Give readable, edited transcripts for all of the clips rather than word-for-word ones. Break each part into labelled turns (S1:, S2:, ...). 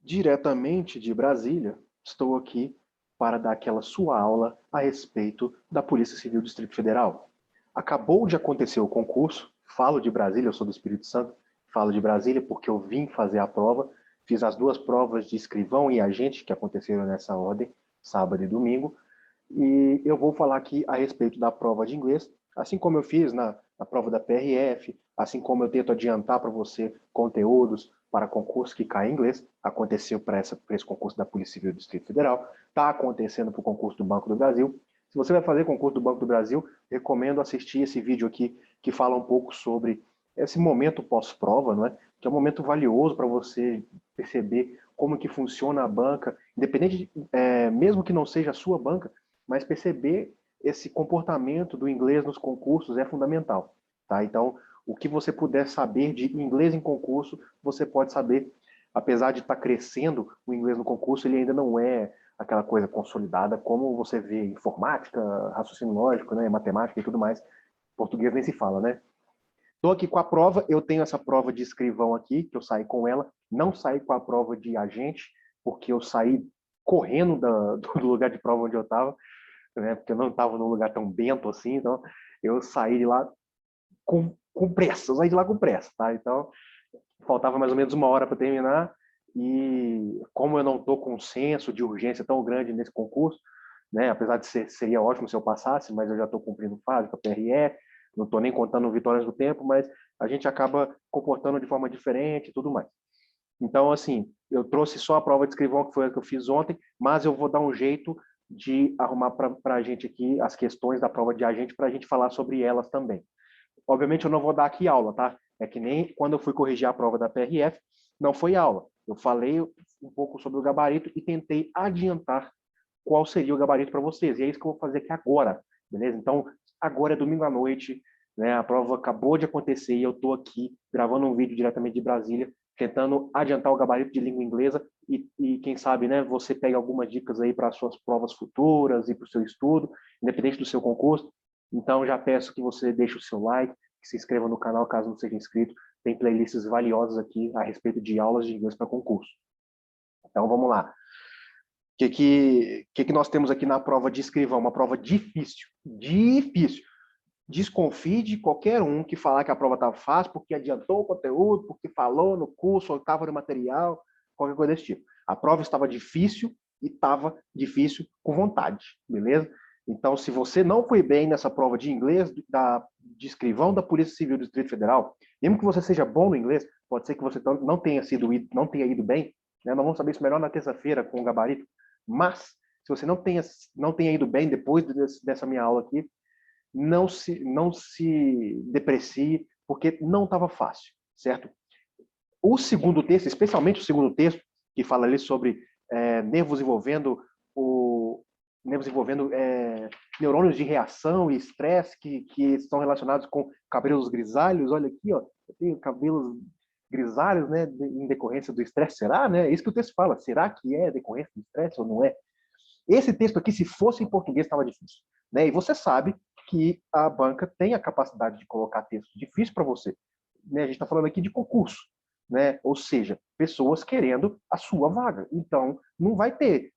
S1: Diretamente de Brasília, estou aqui para dar aquela sua aula a respeito da Polícia Civil do Distrito Federal. Acabou de acontecer o concurso, falo de Brasília, eu sou do Espírito Santo, falo de Brasília porque eu vim fazer a prova, fiz as duas provas de escrivão e agente que aconteceram nessa ordem, sábado e domingo, e eu vou falar aqui a respeito da prova de inglês, assim como eu fiz na prova da PRF, assim como eu tento adiantar para você conteúdos para concursos que caem em inglês, aconteceu para esse concurso da Polícia Civil do Distrito Federal, está acontecendo para o concurso do Banco do Brasil. Se você vai fazer concurso do Banco do Brasil, recomendo assistir esse vídeo aqui, que fala um pouco sobre esse momento pós-prova, não é? Que é um momento valioso para você perceber como que funciona a banca, independente, mesmo que não seja a sua banca, mas perceber esse comportamento do inglês nos concursos é fundamental, tá? Então, o que você puder saber de inglês em concurso, você pode saber. Apesar de estar crescendo o inglês no concurso, ele ainda não é aquela coisa consolidada como você vê informática, raciocínio lógico, né, matemática e tudo mais. Português nem se fala, né? Estou aqui com a prova, eu tenho essa prova de escrivão aqui, que eu saí com ela, não saí com a prova de agente, porque eu saí correndo do lugar de prova onde eu estava, né, porque eu não estava num lugar tão bento assim, então eu saí de lá com pressa, eu saí de lá com pressa, tá? Então, faltava mais ou menos uma hora para terminar, e como eu não estou com um senso de urgência tão grande nesse concurso, né, apesar de seria ótimo se eu passasse, mas eu já estou cumprindo fase com a PRE, não estou nem contando vitórias do tempo, mas a gente acaba comportando de forma diferente e tudo mais. Então, assim, eu trouxe só a prova de escrivão, que foi a que eu fiz ontem, mas eu vou dar um jeito de arrumar para a gente aqui as questões da prova de agente para a gente falar sobre elas também. Obviamente, eu não vou dar aqui aula, tá? É que nem quando eu fui corrigir a prova da PRF, não foi aula. Eu falei um pouco sobre o gabarito e tentei adiantar qual seria o gabarito para vocês. E é isso que eu vou fazer aqui agora, beleza? Então, agora é domingo à noite, né? A prova acabou de acontecer e eu estou aqui gravando um vídeo diretamente de Brasília, tentando adiantar o gabarito de língua inglesa e quem sabe, né, você pega algumas dicas aí para as suas provas futuras e para o seu estudo, independente do seu concurso. Então, já peço que você deixe o seu like, que se inscreva no canal caso não seja inscrito. Tem playlists valiosas aqui a respeito de aulas de inglês para concurso. Então, vamos lá. O que nós temos aqui na prova de escrivão? Uma prova difícil. Difícil. Desconfie de qualquer um que falar que a prova estava fácil porque adiantou o conteúdo, porque falou no curso, ou estava no material, qualquer coisa desse tipo. A prova estava difícil e estava difícil com vontade, beleza? Então, se você não foi bem nessa prova de inglês de escrivão da Polícia Civil do Distrito Federal, mesmo que você seja bom no inglês, pode ser que você não tenha ido bem, né? Nós vamos saber isso melhor na terça-feira com o gabarito, mas se você não tenha ido bem depois dessa minha aula aqui, não se deprecie, porque não estava fácil, certo? O segundo texto, especialmente o segundo texto, que fala ali sobre nervos envolvendo neurônios de reação e estresse que estão relacionados com cabelos grisalhos. Olha aqui, ó, eu tenho cabelos grisalhos, né, em decorrência do estresse. Será, né? É isso que o texto fala. Será que é decorrência do estresse ou não é? Esse texto aqui, se fosse em português, estava difícil, né? E você sabe que a banca tem a capacidade de colocar texto difícil para você, né? A gente está falando aqui de concurso, né? Ou seja, pessoas querendo a sua vaga. Então, não vai ter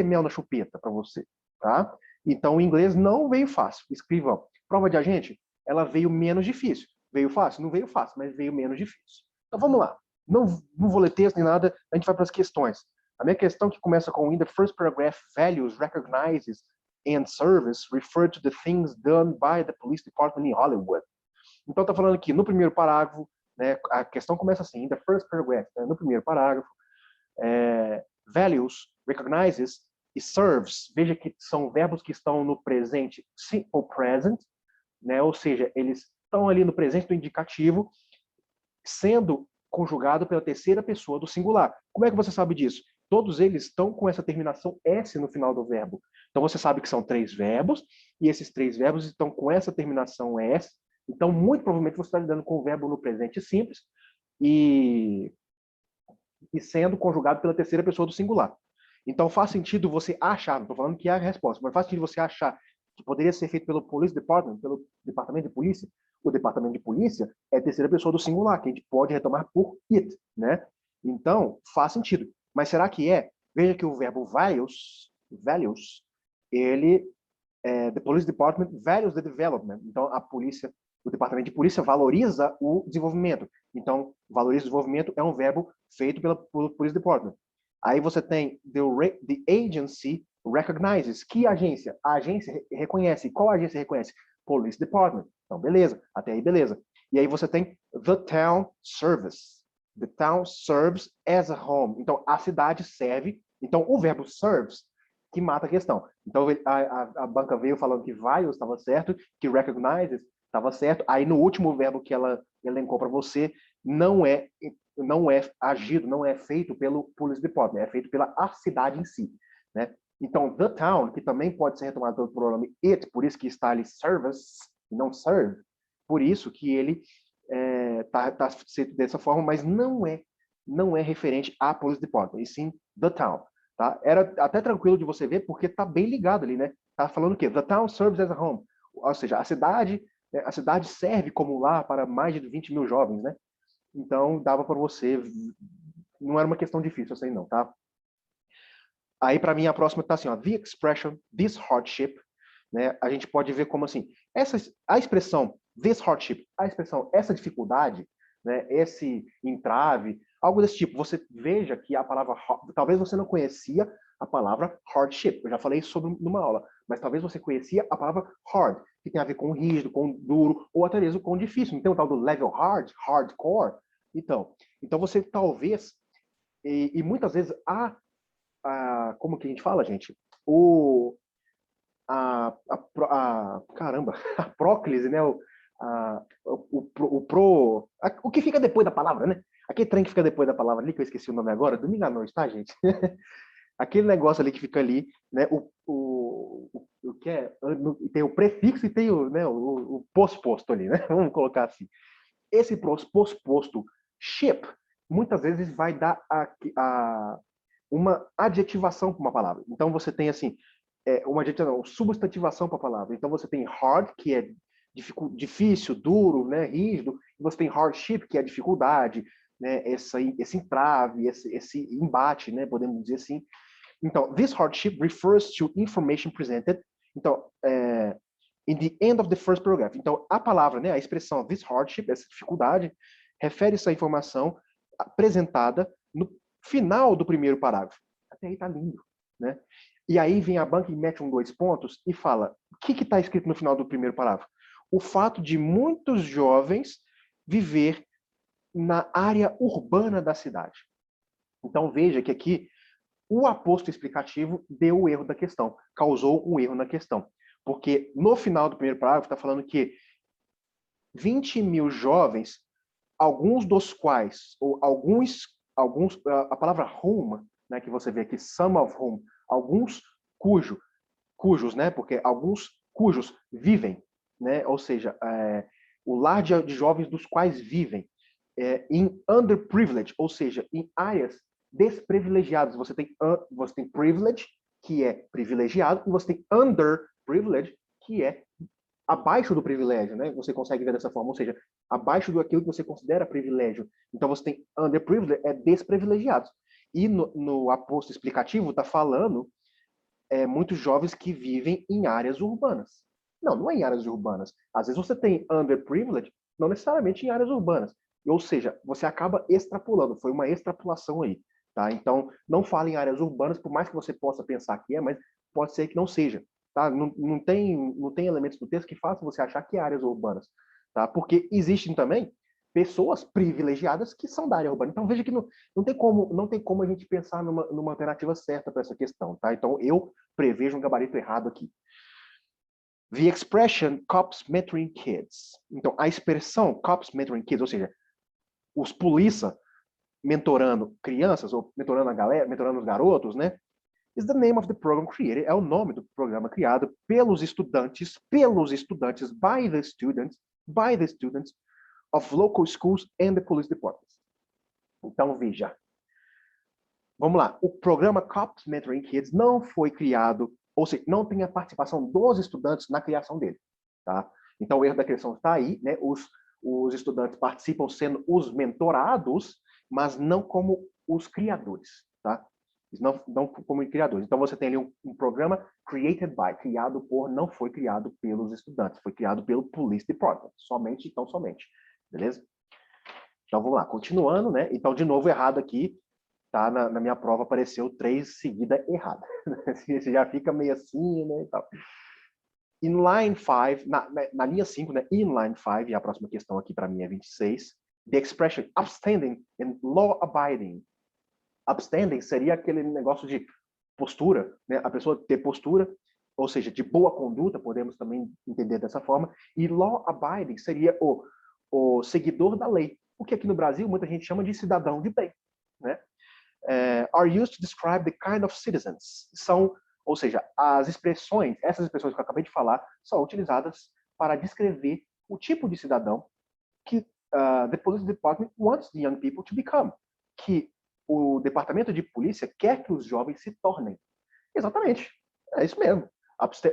S1: mel na chupeta para você, tá? Então, o inglês não veio fácil. Escrivam. Prova de agente, ela veio menos difícil. Veio fácil? Não veio fácil, mas veio menos difícil. Então, vamos lá. Não vou ler texto nem nada, a gente vai para as questões. A minha questão que começa com in the first paragraph, values, recognizes, and service refer to the things done by the police department in Hollywood. Então está falando aqui no primeiro parágrafo, né, a questão começa assim, in the first paragraph, né, no primeiro parágrafo, values, recognizes e serves. Veja que são verbos que estão no presente simple present, né, ou seja, eles estão ali no presente do indicativo, sendo conjugado pela terceira pessoa do singular. Como é que você sabe disso? Todos eles estão com essa terminação S no final do verbo. Então você sabe que são três verbos, e esses três verbos estão com essa terminação S. Então, muito provavelmente, você está lidando com o verbo no presente simples e sendo conjugado pela terceira pessoa do singular. Então, faz sentido você achar, não estou falando que é a resposta, mas faz sentido você achar que poderia ser feito pelo Police Department, pelo Departamento de Polícia. O Departamento de Polícia é a terceira pessoa do singular, que a gente pode retomar por it, né? Então, faz sentido. Mas será que é? Veja que o verbo values, ele, the police department values the development. Então, o departamento de polícia valoriza o desenvolvimento. Então, valoriza o desenvolvimento é um verbo feito pelo police department. Aí você tem the agency recognizes. Que agência? A agência reconhece. Qual agência reconhece? Police department. Então, beleza. Até aí, beleza. E aí você tem the town service. The town serves as a home. Então, a cidade serve. Então, o verbo serves que mata a questão. Então, a banca veio falando que values estava certo, que recognizes estava certo. Aí, no último verbo que ela elencou para você, não é agido, não é feito pelo police department, é feito pela a cidade em si, né? Então, the town, que também pode ser retomado pelo pronome it, por isso que está ali service, e não serve, por isso que ele tá feito dessa forma, mas não é referente à police department, e sim the town, tá? Era até tranquilo de você ver, porque tá bem ligado ali, né? Tá falando o quê? The town serves as a home, ou seja, a cidade serve como lar para mais de 20 mil jovens, né? Então, dava para você, não era uma questão difícil essa aí não, tá? Aí, para mim, a próxima está assim, ó, the expression, this hardship, né? A gente pode ver como assim, a expressão this hardship, a expressão essa dificuldade, né? Esse entrave, algo desse tipo. Você veja que a palavra, talvez você não conhecia a palavra hardship, eu já falei sobre numa aula, mas talvez você conhecia a palavra hard, que tem a ver com rígido, com duro, ou até mesmo com difícil. Não tem o tal do level hard, hardcore? Então você talvez, e muitas vezes como que a gente fala, gente? Caramba, a próclise, né? O que fica depois da palavra, né? Aquele trem que fica depois da palavra ali, que eu esqueci o nome agora, domingo à noite, tá, gente? Aquele negócio ali que fica ali, né? O que é? Tem o prefixo e tem o pós-posto ali, né? Vamos colocar assim. Esse pós-posto ship, muitas vezes vai dar uma adjetivação para uma palavra. Então você tem assim, uma adjetivação, substantivação para a palavra. Então você tem hard, que é difícil, duro, né, rígido, e você tem hardship, que é dificuldade, né, esse entrave, esse embate, né, podemos dizer assim. Então, this hardship refers to information presented. Então, in the end of the first paragraph. Então, a palavra, né, a expressão this hardship, essa dificuldade, refere-se à informação apresentada no final do primeiro parágrafo. Até aí tá lindo, né? E aí vem a banca e mete dois pontos e fala, o que está escrito no final do primeiro parágrafo? O fato de muitos jovens viver na área urbana da cidade. Então veja que aqui o aposto explicativo deu o erro da questão, causou um erro na questão. Porque no final do primeiro parágrafo está falando que 20 mil jovens, alguns dos quais, ou alguns a palavra whom, né, que você vê aqui, some of whom, alguns cujos, né, porque alguns cujos vivem, né, ou seja, o lar de jovens dos quais vivem em underprivileged, ou seja, em áreas desprivilegiadas. Você tem privilege, que é privilegiado, e você tem underprivileged, que é abaixo do privilégio, né? Você consegue ver dessa forma, ou seja, abaixo do aquilo que você considera privilégio. Então você tem underprivileged, é desprivilegiados. E no aposto explicativo está falando muitos jovens que vivem em áreas urbanas. Não é em áreas urbanas. Às vezes você tem underprivileged, não necessariamente em áreas urbanas. Ou seja, você acaba extrapolando, foi uma extrapolação aí. Tá? Então, não fala em áreas urbanas, por mais que você possa pensar que mas pode ser que não seja. Tá? Não tem elementos do texto que façam você achar que é áreas urbanas. Tá? Porque existem também pessoas privilegiadas que são da área urbana. Então, veja que não tem como a gente pensar numa alternativa certa para essa questão. Tá? Então, eu prevejo um gabarito errado aqui. The expression cops mentoring kids. Então, a expressão cops mentoring kids, ou seja, os polícia mentorando crianças, ou mentorando a galera, mentorando os garotos, né? Is the name of the program created. É o nome do programa criado pelos estudantes, by the students of local schools and the police departments. Então, veja. Vamos lá. O programa Cops Mentoring Kids não foi criado, ou seja, não tem a participação dos estudantes na criação dele. Tá? Então, o erro da criação está aí, né? Os estudantes participam sendo os mentorados, mas não como os criadores, tá? Não como criadores. Então, você tem ali um programa created by, criado por, não foi criado pelos estudantes, foi criado pelo Police Department, somente, então somente, beleza? Então, vamos lá, continuando, né? Então, de novo, errado aqui, tá? Na minha prova apareceu 3 seguida errada. Você já fica meio assim, né? E tal. In line 5, na linha 5, né? In line 5, e a próxima questão aqui para mim é 26, the expression upstanding and law abiding. Upstanding seria aquele negócio de postura, né? A pessoa ter postura, ou seja, de boa conduta, podemos também entender dessa forma, e law abiding seria o seguidor da lei, o que aqui no Brasil muita gente chama de cidadão de bem, né? Are used to describe the kind of citizens. Ou seja, essas expressões que eu acabei de falar, são utilizadas para descrever o tipo de cidadão que the police department wants the young people to become, que o departamento de polícia quer que os jovens se tornem. Exatamente, é isso mesmo.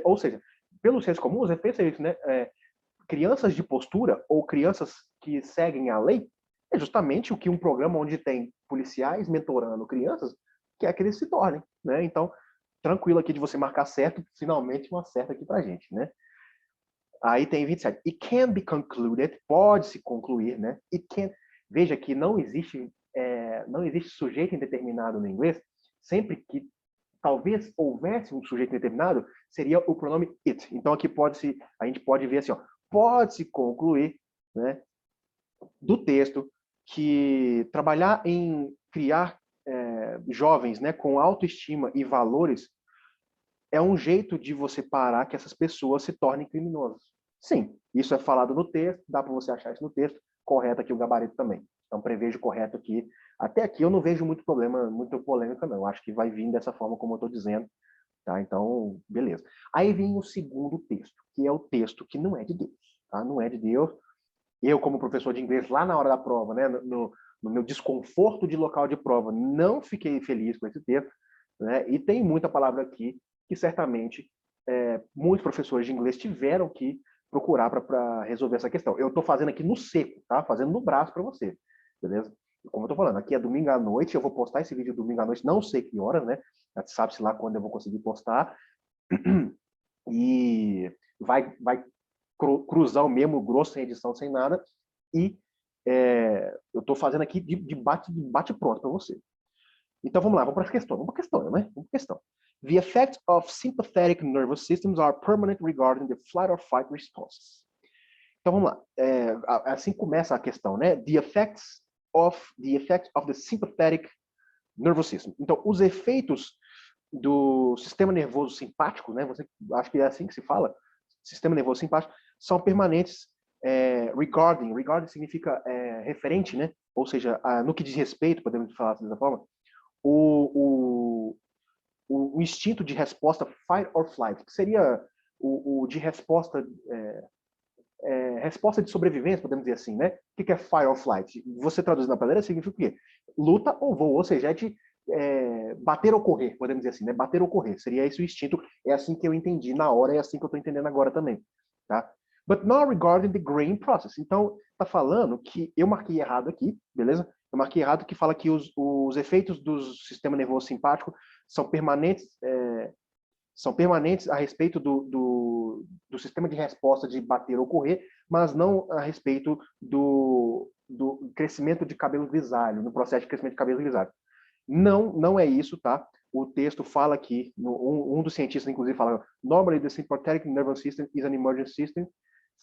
S1: Ou seja, pelo senso comum, os efeitos é isso, né? Crianças de postura ou crianças que seguem a lei é justamente o que um programa onde tem policiais mentorando crianças quer que eles se tornem, né? Então, tranquilo aqui de você marcar certo, finalmente um acerto aqui pra gente, né? Aí tem 27. It can be concluded, pode-se concluir, né? Veja que não existe sujeito indeterminado no inglês. Sempre que talvez houvesse um sujeito indeterminado, seria o pronome it. Então aqui a gente pode ver assim, ó, pode-se concluir, né, do texto que trabalhar em criar jovens, né, com autoestima e valores é um jeito de você parar que essas pessoas se tornem criminosas. Sim, isso é falado no texto, dá para você achar isso no texto, correto aqui o gabarito também. Então, prevejo correto aqui. Até aqui eu não vejo muito problema, muito polêmica, não. Eu acho que vai vir dessa forma como eu estou dizendo. Tá? Então, beleza. Aí vem o segundo texto, que é o texto que não é de Deus. Tá? Não é de Deus. Eu, como professor de inglês, lá na hora da prova, né, no meu desconforto de local de prova, não fiquei feliz com esse texto. Né? E tem muita palavra aqui que certamente muitos professores de inglês tiveram que procurar para resolver essa questão. Eu estou fazendo aqui no seco, tá? Fazendo no braço para você, beleza? Como eu estou falando, aqui é domingo à noite, eu vou postar esse vídeo domingo à noite, não sei que horas, né? Sabe-se lá quando eu vou conseguir postar. E vai cruzar o mesmo grosso, sem edição, sem nada. E eu estou fazendo aqui de bate pronto para você. Então vamos lá, vamos para a questão. Vamos para a questão, né? Vamos para a questão. The effects of sympathetic nervous systems are permanent regarding the flight or fight responses. Então vamos lá. Assim começa a questão, né? The effects of the sympathetic nervous system. Então, os efeitos do sistema nervoso simpático, né? Acho que é assim que se fala. Sistema nervoso simpático são permanentes. Regarding significa referente, né? Ou seja, no que diz respeito, podemos falar dessa forma, o instinto de resposta fight or flight, que seria o de resposta resposta de sobrevivência, podemos dizer assim, né? O que é fight or flight? Você traduz na brasileira significa o quê? Luta ou voo, ou seja, é de bater ou correr, podemos dizer assim, né? Bater ou correr, seria esse o instinto, é assim que eu entendi na hora, é assim que eu estou entendendo agora também, tá? But not regarding the graying process. Então, tá falando que eu marquei errado aqui, beleza? Eu marquei errado que fala que os efeitos do sistema nervoso simpático são permanentes a respeito do sistema de resposta de bater ou correr, mas não a respeito do crescimento de cabelo grisalho, no processo de crescimento de cabelo grisalho. Não é isso, tá? O texto fala aqui, um dos cientistas, inclusive, fala: normally the sympathetic nervous system is an emergency system,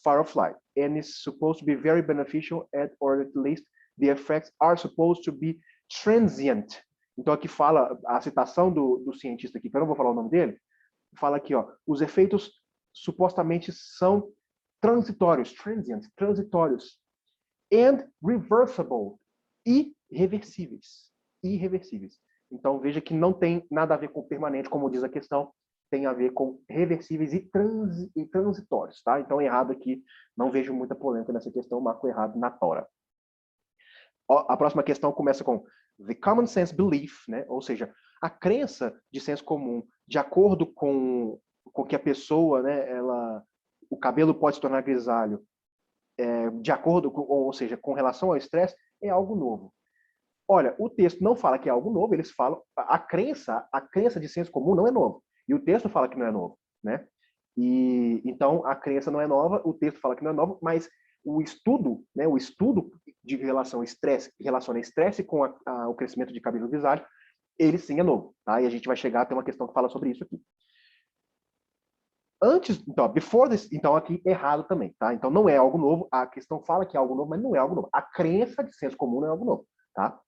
S1: fight or flight, and is supposed to be very beneficial, or at least the effects are supposed to be transient. Então aqui fala, a citação do cientista aqui, que eu não vou falar o nome dele, fala aqui, ó, os efeitos supostamente são transitórios, transient, transitórios, and reversible, irreversíveis. Então veja que não tem nada a ver com permanente, como diz a questão, tem a ver com reversíveis e transitórios, tá? Então errado aqui, não vejo muita polêmica nessa questão, marco errado na tora. A próxima questão começa com the common sense belief, né? Ou seja, a crença de senso comum, de acordo com que a pessoa, né, o cabelo pode se tornar grisalho, de acordo com, ou seja, com relação ao estresse, é algo novo. olha, o texto não fala que é algo novo, eles falam, a crença de senso comum não é novo. E o texto fala que não é novo, né? E então a crença não é nova, o texto fala que não é novo, mas o estudo, né, o estudo de relação ao estresse, que relaciona estresse com o crescimento de cabelo grisalho, ele sim é novo, tá? E a gente vai chegar a ter uma questão que fala sobre isso aqui. Antes, então, before this, então aqui errado também, tá? Então não é algo novo, a questão fala que é algo novo, mas não é algo novo. A crença de senso comum não é algo novo, tá?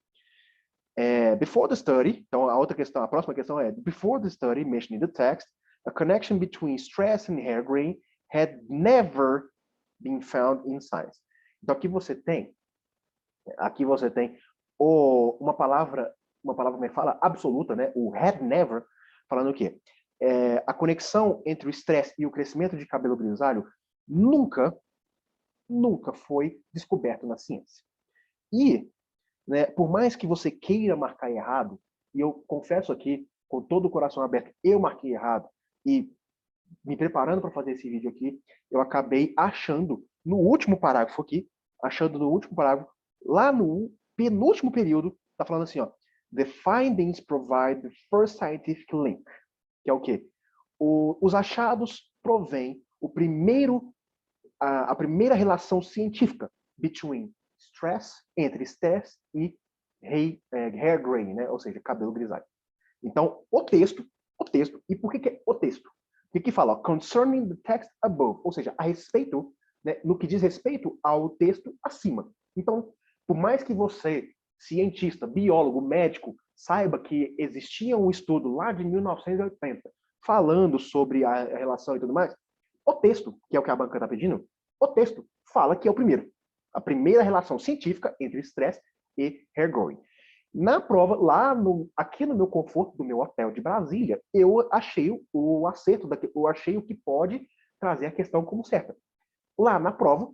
S1: Before the study, então a outra questão, a próxima questão é, before the study mentioned in the text, a connection between stress and hair graying had never been found in science. Então aqui você tem uma palavra como é que fala, absoluta, né? O had never, falando o quê? A conexão entre o estresse e o crescimento de cabelo grisalho nunca foi descoberto na ciência. E, né, por mais que você queira marcar errado, e eu confesso aqui, com todo o coração aberto, eu marquei errado, e me preparando para fazer esse vídeo aqui, eu acabei achando no último parágrafo aqui, lá no penúltimo período, tá falando assim, ó, the findings provide the first scientific link, que é o quê? Os achados provêm a primeira relação científica entre stress e hair graying, né? Ou seja, cabelo grisalho. Então, o texto, e por que é o texto? O que fala? Concerning the text above, ou seja, a respeito, né, no que diz respeito ao texto acima. Então, por mais que você, cientista, biólogo, médico, saiba que existia um estudo lá de 1980 falando sobre a relação e tudo mais, o texto, que é o que a banca está pedindo, o texto fala que é o primeiro. A primeira relação científica entre estresse e hair growing. Na prova, aqui no meu conforto do meu hotel de Brasília, eu achei o acerto, eu achei o que pode trazer a questão como certa. Lá na prova,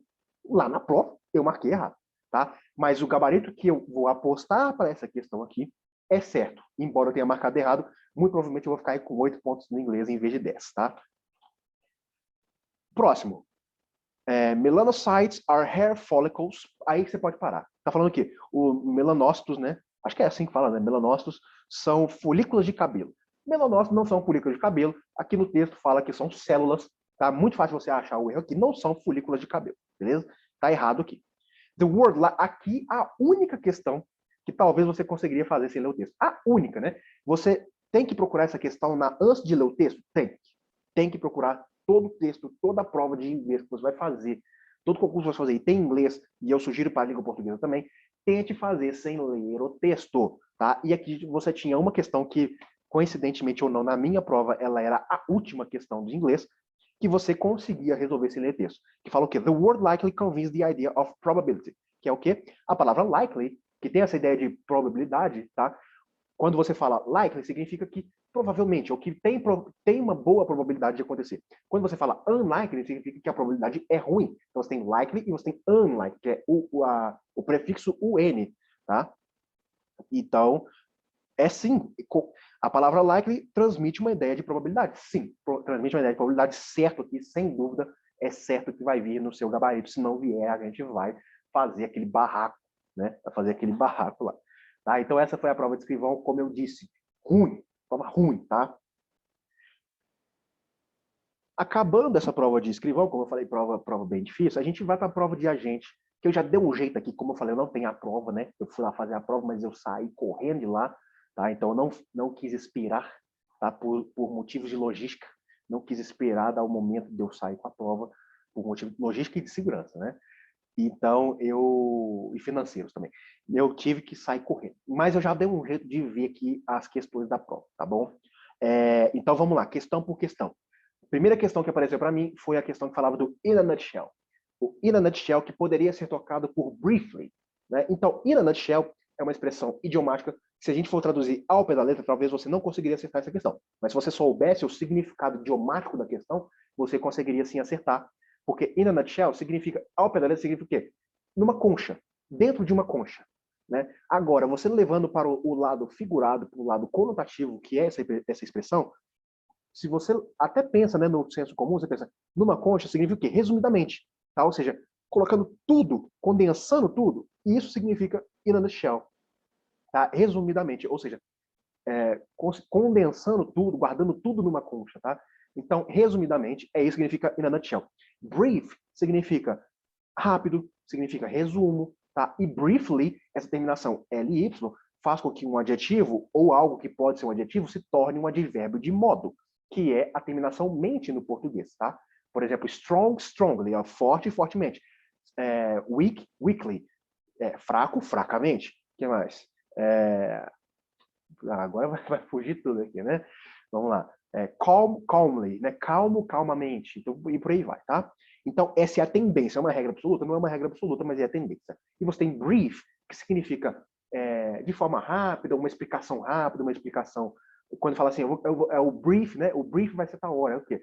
S1: eu marquei errado, tá? Mas o gabarito que eu vou apostar para essa questão aqui é certo. Embora eu tenha marcado errado, muito provavelmente eu vou ficar aí com 8 pontos no inglês em vez de 10, tá? Próximo. Melanocytes are hair follicles. Aí você pode parar. Tá falando o quê? O melanócitos, né? Acho que é assim que fala, né? Melanócitos são folículas de cabelo. Melanócitos não são folículas de cabelo. Aqui no texto fala que são células. Tá muito fácil você achar o erro aqui. Não são folículas de cabelo, beleza? Tá errado aqui. The word, lá, aqui a única questão que talvez você conseguiria fazer sem ler o texto. A única, né? Você tem que procurar essa questão antes de ler o texto? Tem que procurar todo o texto, toda a prova de inglês que você vai fazer, todo concurso que você vai fazer e tem inglês, e eu sugiro para a língua portuguesa também, tente fazer sem ler o texto, tá? E aqui você tinha uma questão que, coincidentemente ou não, na minha prova, ela era a última questão de inglês, que você conseguia resolver sem ler texto. Que fala o quê? The word likely conveys the idea of probability. Que é o quê? A palavra likely, que tem essa ideia de probabilidade, tá? Quando você fala likely, significa que provavelmente, ou que tem uma boa probabilidade de acontecer. Quando você fala unlikely, significa que a probabilidade é ruim. Então você tem likely e você tem unlikely, que é o prefixo UN, tá? Então, sim, a palavra likely transmite uma ideia de probabilidade. Sim, transmite uma ideia de probabilidade, certo aqui, sem dúvida, é certo que vai vir no seu gabarito. Se não vier, a gente vai fazer aquele barraco, né? Vai fazer aquele barraco lá. Tá? Então, essa foi a prova de escrivão, como eu disse, ruim, prova ruim, tá? Acabando essa prova de escrivão, como eu falei, prova bem difícil, a gente vai para a prova de agente, que eu já dei um jeito aqui, como eu falei, eu não tenho a prova, né? Eu fui lá fazer a prova, mas eu saí correndo de lá, tá? Então, eu não quis esperar, tá? Por motivos de logística, não quis esperar dar o momento de eu sair com a prova, por motivo de logística e de segurança, né? Então, e financeiros também. Eu tive que sair correndo. Mas eu já dei um jeito de ver aqui as questões da prova, tá bom? Então, vamos lá, questão por questão. A primeira questão que apareceu para mim foi a questão que falava do in a nutshell. O in a nutshell, que poderia ser trocado por briefly, né? Então, in a nutshell é uma expressão idiomática que, se a gente for traduzir ao pé da letra, talvez você não conseguiria acertar essa questão. Mas se você soubesse o significado idiomático da questão, você conseguiria sim acertar. Porque in a nutshell significa, ao pé da letra, significa o quê? Numa concha, dentro de uma concha. Né? Agora, você levando para o lado figurado, para o lado conotativo, que é essa expressão, se você até pensa, né, no senso comum, você pensa, numa concha significa o quê? Resumidamente. Tá? Ou seja, colocando tudo, condensando tudo, e isso significa in a nutshell. tá? Resumidamente, ou seja, condensando tudo, guardando tudo numa concha, tá? Então, resumidamente, é isso que significa in a nutshell. Brief significa rápido, significa resumo, tá? E briefly, essa terminação ly, faz com que um adjetivo ou algo que pode ser um adjetivo se torne um advérbio de modo, que é a terminação mente no português, tá? Por exemplo, strong, strongly, é forte, fortemente. Weak, weakly, fraco, fracamente. O que mais? Agora vai fugir tudo aqui, né? Vamos lá. Calm, calmly, né? Calmo, calmamente. Então, e por aí vai, tá? Então, essa é a tendência. É uma regra absoluta? Não é uma regra absoluta, mas é a tendência. E você tem brief, que significa de forma rápida, uma explicação rápida, uma explicação... Quando fala assim, é o brief, né? O brief vai ser tal hora. É o quê?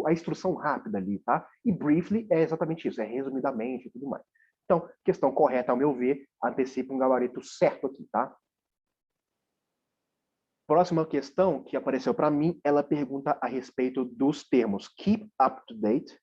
S1: A instrução rápida ali, tá? E briefly é exatamente isso, é resumidamente e tudo mais. Então, questão correta, ao meu ver, antecipa um gabarito certo aqui, tá? Próxima questão que apareceu para mim, ela pergunta a respeito dos termos keep up to date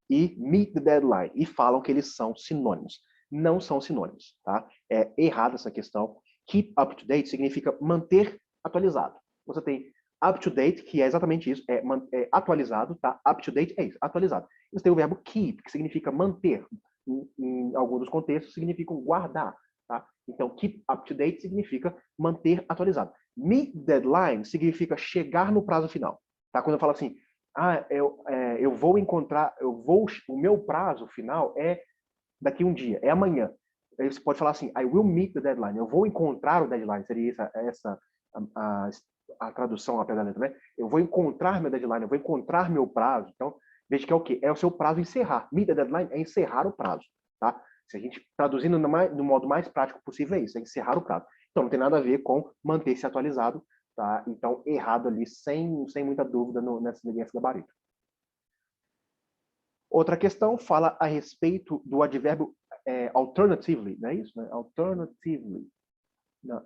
S1: e meet the deadline, e falam que eles são sinônimos. Não são sinônimos, tá? É errada essa questão. Keep up to date significa manter atualizado. Você tem up to date, que é exatamente isso, é atualizado, tá? Up to date é isso, atualizado. Você tem o verbo keep, que significa manter. Em alguns dos contextos, significa guardar, tá? Então, keep up to date significa manter atualizado. Meet deadline significa chegar no prazo final, tá? Quando eu falo assim, eu vou encontrar, o meu prazo final é daqui um dia, é amanhã. Aí você pode falar assim, I will meet the deadline, eu vou encontrar o deadline, seria essa a tradução ao pé da letra, né? Eu vou encontrar meu deadline, eu vou encontrar meu prazo. Então, veja que é o quê? É o seu prazo encerrar. Meet the deadline é encerrar o prazo, tá? Se a gente traduzindo no modo mais prático possível, é isso, é encerrar o prazo. Então, não tem nada a ver com manter-se atualizado, tá? Então, errado ali, sem muita dúvida nesse gabarito. Outra questão fala a respeito do advérbio alternatively, não é isso? Né? Alternatively. Não,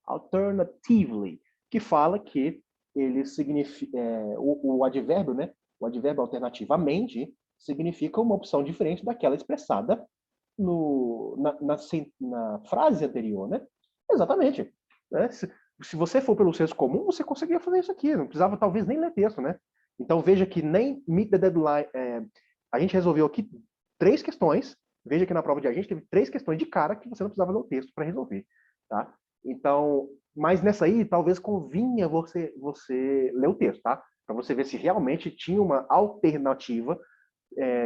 S1: alternatively, que fala que ele significa o advérbio, né? O advérbio alternativamente significa uma opção diferente daquela expressada na frase anterior, né? Exatamente. Né? Se você for pelo senso comum, você conseguiria fazer isso aqui. Não precisava, talvez, nem ler texto, né? Então, veja que nem meet the deadline... a gente resolveu aqui 3 questões. Veja que na prova de a gente teve 3 questões de cara que você não precisava ler o texto para resolver, tá? Então, mas nessa aí, talvez convinha você ler o texto, tá? Para você ver se realmente tinha uma alternativa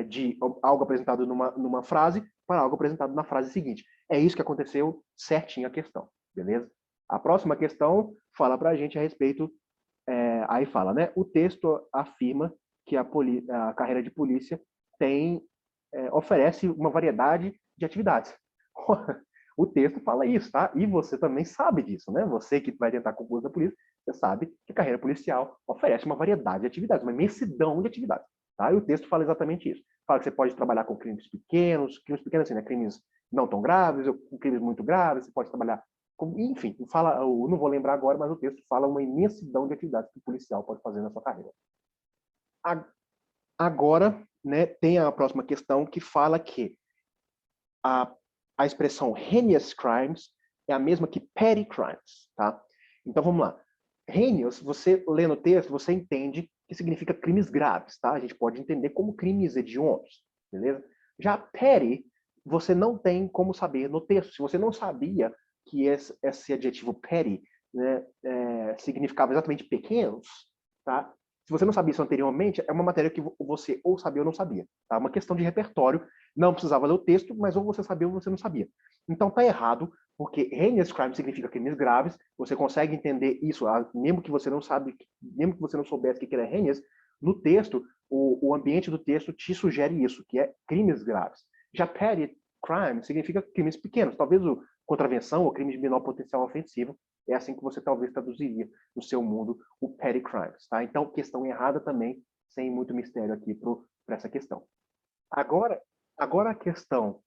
S1: de algo apresentado numa frase para algo apresentado na frase seguinte. É isso que aconteceu certinho a questão, beleza? A próxima questão fala para a gente a respeito, aí fala, né? O texto afirma que a carreira de polícia oferece uma variedade de atividades. O texto fala isso, tá? E você também sabe disso, né? Você que vai tentar concurso da polícia, você sabe que a carreira policial oferece uma variedade de atividades, uma imensidão de atividades, tá? E o texto fala exatamente isso. Fala que você pode trabalhar com crimes pequenos assim, né? Crimes não tão graves, ou com crimes muito graves, você pode trabalhar com, enfim, eu não vou lembrar agora, mas o texto fala uma imensidão de atividades que o policial pode fazer na sua carreira. Agora, né, tem a próxima questão que fala que a expressão heinous crimes é a mesma que petty crimes, tá? Então vamos lá. Heinous, você lê no texto, você entende que significa crimes graves, tá? A gente pode entender como crimes hediondos, beleza? Já petty, você não tem como saber no texto. Se você não sabia que esse adjetivo petty, né, significava exatamente pequenos, tá? Se você não sabia isso anteriormente, é uma matéria que você ou sabia ou não sabia. Tá? Uma questão de repertório. Não precisava ler o texto, mas ou você sabia ou você não sabia. Então tá errado, porque heinous crime significa crimes graves. Você consegue entender isso, mesmo que você não sabe, mesmo que você não soubesse o que era heinous, no texto, o ambiente do texto te sugere isso, que é crimes graves. Já petty crime significa crimes pequenos. Talvez contravenção ou crime de menor potencial ofensivo. É assim que você talvez traduziria no seu mundo o petty crimes, tá? Então, questão errada também, sem muito mistério aqui para essa questão. Agora a questão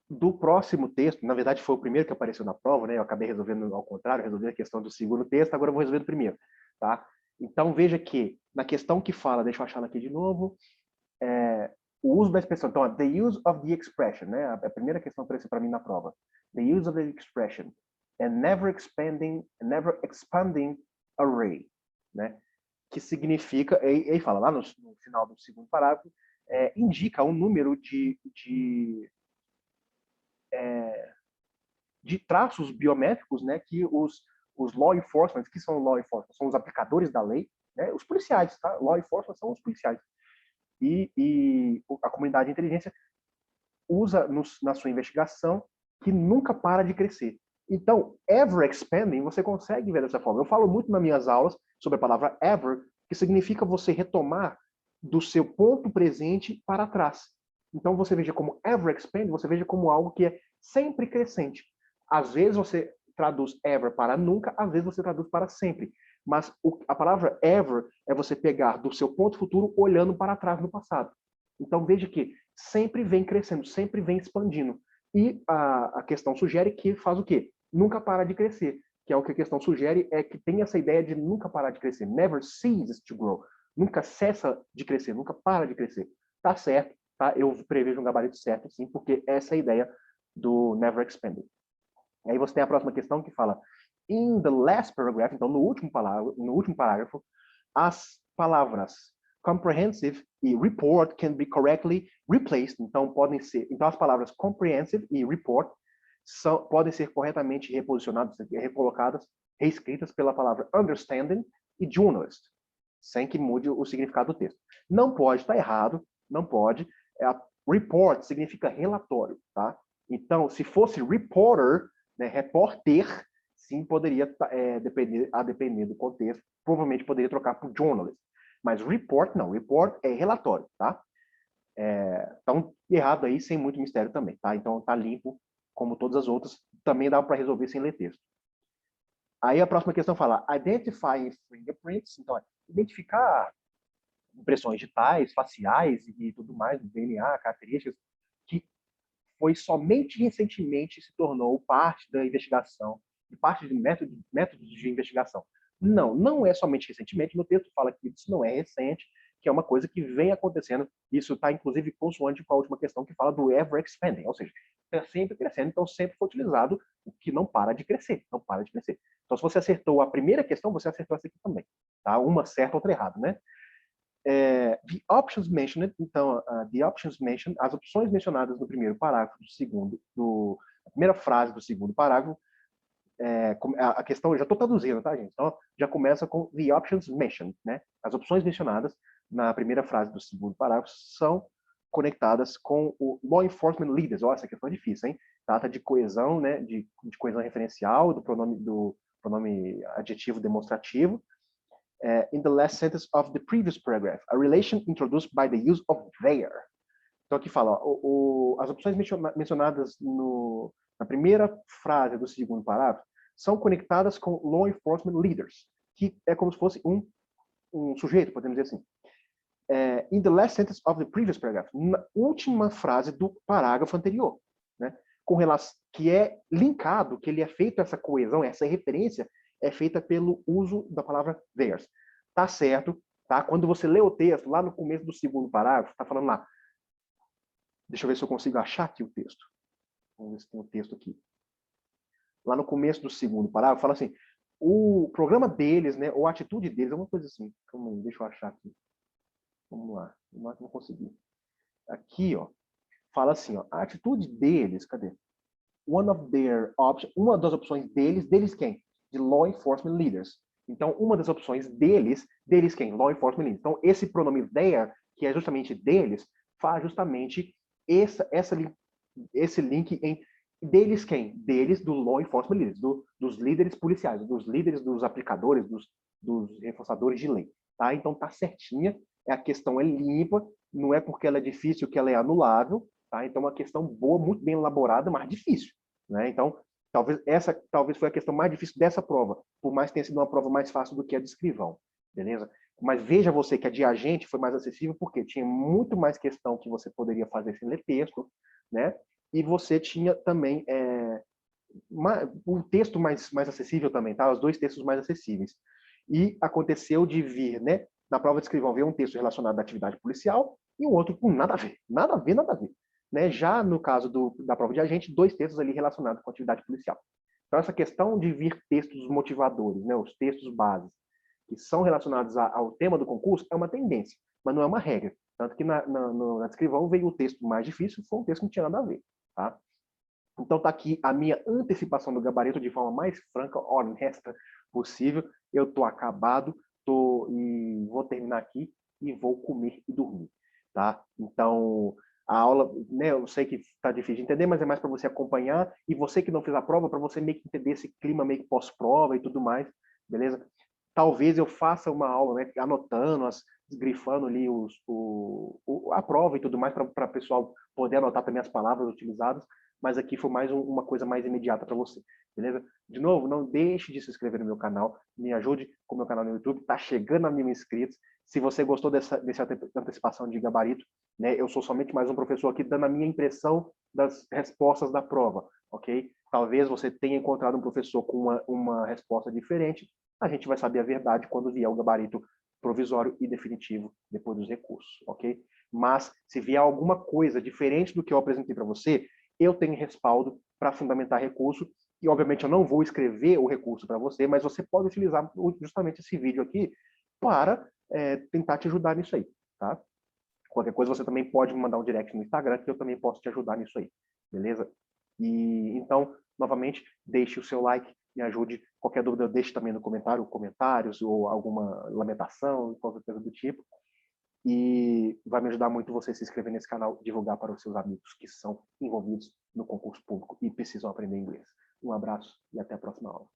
S1: do próximo texto, na verdade foi o primeiro que apareceu na prova, né? Eu acabei resolvendo ao contrário, resolvi a questão do segundo texto, agora eu vou resolver do primeiro, tá? Então, veja que na questão que fala, deixa eu achar ela aqui de novo, o uso da expressão, então, the use of the expression, né? A primeira questão apareceu para mim na prova. the use of the expression a never expanding array, né? Que significa, ele fala lá no final do segundo parágrafo, indica um número de traços biométricos, né, que os law enforcement, que são law enforcement, são os aplicadores da lei, né, os policiais, tá? Law enforcement são os policiais. E a comunidade de inteligência usa na sua investigação que nunca para de crescer. Então, ever expanding, você consegue ver dessa forma. Eu falo muito nas minhas aulas sobre a palavra ever, que significa você retomar do seu ponto presente para trás. Então, você veja como ever expanding, você veja como algo que é sempre crescente. Às vezes você traduz ever para nunca, às vezes você traduz para sempre. Mas a palavra ever é você pegar do seu ponto futuro olhando para trás no passado. Então, veja que sempre vem crescendo, sempre vem expandindo. E a questão sugere que faz o quê? Nunca para de crescer. Que é o que a questão sugere, é que tem essa ideia de nunca parar de crescer. Never ceases to grow. Nunca cessa de crescer, nunca para de crescer. Tá certo, tá? Eu prevejo um gabarito certo, sim, porque essa é a ideia do never expanding. Aí você tem a próxima questão que fala in the last paragraph, então no último parágrafo, as palavras comprehensive e report can be correctly replaced. Então as palavras comprehensive e report podem ser corretamente reposicionadas, recolocadas, reescritas pela palavra understanding e journalist, sem que mude o significado do texto. Não pode, está errado, não pode. Report significa relatório, tá? Então, se fosse reporter, né, repórter, sim, poderia, depender do contexto, provavelmente poderia trocar por journalist. Mas report, não. Report é relatório, tá? Então, errado aí, sem muito mistério também, tá? Então, tá limpo, como todas as outras. Também dá para resolver sem ler texto. Aí a próxima questão fala, identifying fingerprints. Então, identificar impressões digitais, faciais e tudo mais, DNA, características, que foi somente recentemente se tornou parte da investigação, de parte de métodos de investigação. Não é somente recentemente, no texto fala que isso não é recente, que é uma coisa que vem acontecendo, isso está inclusive consoante com a última questão que fala do ever expanding, ou seja, está sempre crescendo, então sempre foi utilizado o que não para de crescer, não para de crescer. Então se você acertou a primeira questão, você acertou essa aqui também, tá? Uma certa, outra errada, né? The options mentioned, então, the options mentioned, as opções mencionadas no primeiro parágrafo a primeira frase do segundo parágrafo, a questão, eu já estou traduzindo, tá, gente? Então, já começa com the options mentioned, né? As opções mencionadas na primeira frase do segundo parágrafo são conectadas com o law enforcement leaders. Essa questão é difícil, hein? Trata de coesão, né? De coesão referencial, do pronome adjetivo demonstrativo. In the last sentence of the previous paragraph, a relation introduced by the use of their. Então aqui fala, as opções mencionadas na primeira frase do segundo parágrafo são conectadas com law enforcement leaders, que é como se fosse um sujeito, podemos dizer assim. In the last sentence of the previous paragraph, na última frase do parágrafo anterior, né? Com relação, que é linkado, que ele é feito essa coesão, essa referência é feita pelo uso da palavra theirs. Tá certo, tá? Quando você lê o texto, lá no começo do segundo parágrafo, tá falando lá. Deixa eu ver se eu consigo achar aqui o texto. Vamos ver se tem o texto aqui. Lá no começo do segundo parágrafo, fala assim, o programa deles, né, ou a atitude deles, alguma coisa assim. Deixa eu achar aqui. Vamos lá. Não consegui. Aqui, ó, fala assim, ó, a atitude deles, cadê? Uma das opções deles quem? De law enforcement leaders. Então, uma das opções deles quem? Law enforcement leaders. Então, esse pronome there, que é justamente deles, faz justamente esse link em deles quem? Deles do law enforcement leaders, dos líderes policiais, dos líderes dos aplicadores, dos reforçadores de lei. Tá? Então, tá certinha, a questão é limpa, não é porque ela é difícil que ela é anulável, tá? Então, uma questão boa, muito bem elaborada, mas difícil. Né? Então, talvez foi a questão mais difícil dessa prova, por mais que tenha sido uma prova mais fácil do que a de escrivão, beleza? Mas veja você que a de agente foi mais acessível porque tinha muito mais questão que você poderia fazer sem ler texto, né? E você tinha também o texto mais acessível também, tá? Os dois textos mais acessíveis. E aconteceu de vir, né? Na prova de escrivão, ver um texto relacionado à atividade policial e um outro com nada a ver, nada a ver, nada a ver. né? Já no caso da prova de agente, 2 textos ali relacionados com atividade policial. Então, essa questão de vir textos motivadores, né? Os textos bases, que são relacionados ao tema do concurso, é uma tendência, mas não é uma regra. Tanto que na descrivão veio o texto mais difícil, foi um texto que não tinha nada a ver. Tá? Então está aqui a minha antecipação do gabarito de forma mais franca, honesta possível. Eu estou acabado, e vou terminar aqui e vou comer e dormir. Tá? Então, a aula, né, eu sei que está difícil de entender, mas é mais para você acompanhar, e você que não fez a prova, para você meio que entender esse clima meio que pós-prova e tudo mais, beleza? Talvez eu faça uma aula, né, anotando, grifando ali a prova e tudo mais, para o pessoal poder anotar também as palavras utilizadas, mas aqui foi mais uma coisa mais imediata para você, beleza? De novo, não deixe de se inscrever no meu canal, me ajude com o meu canal no YouTube, tá chegando a 1.000 inscritos. Se você gostou dessa antecipação de gabarito, né, eu sou somente mais um professor aqui dando a minha impressão das respostas da prova, ok? Talvez você tenha encontrado um professor com uma resposta diferente, a gente vai saber a verdade quando vier o gabarito provisório e definitivo depois dos recursos, ok? Mas se vier alguma coisa diferente do que eu apresentei para você, eu tenho respaldo para fundamentar recurso e, obviamente, eu não vou escrever o recurso para você, mas você pode utilizar justamente esse vídeo aqui para tentar te ajudar nisso aí, tá? Qualquer coisa você também pode me mandar um direct no Instagram que eu também posso te ajudar nisso aí, beleza? E então, novamente, deixe o seu like, me ajude. Qualquer dúvida, deixe também no comentário, comentários ou alguma lamentação, qualquer coisa do tipo. E vai me ajudar muito você se inscrever nesse canal, divulgar para os seus amigos que são envolvidos no concurso público e precisam aprender inglês. Um abraço e até a próxima aula.